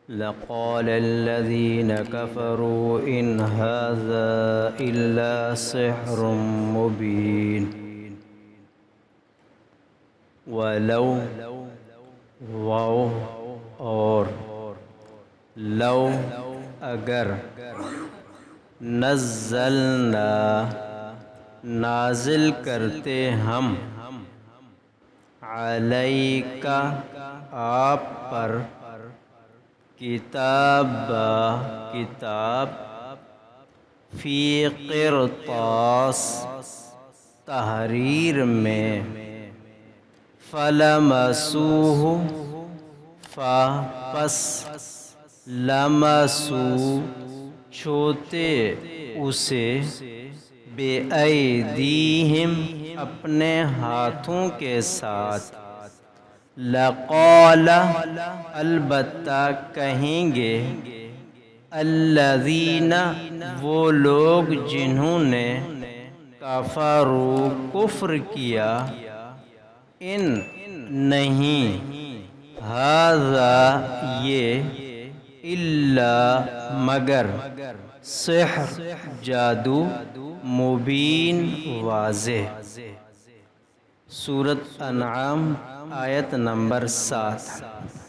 لقال الذين كفروا إن هذا إلا سحر مبين ولو واو اور لو اگر نزلنا نازل کرتے ہم علیکا آپ پر کتاب فی قرطاس تحریر میں فلمسوہ پس لمسو چھوتے اسے بے ایدیہم اپنے ہاتھوں کے ساتھ لقال البتہ کہیں گے الذین وہ لوگ جنہوں نے کفروا کفر کیا ان نہیں ھذا یہ الا مگر سحر جادو مبین واضح۔ سورۃ انعام آیت نمبر 7۔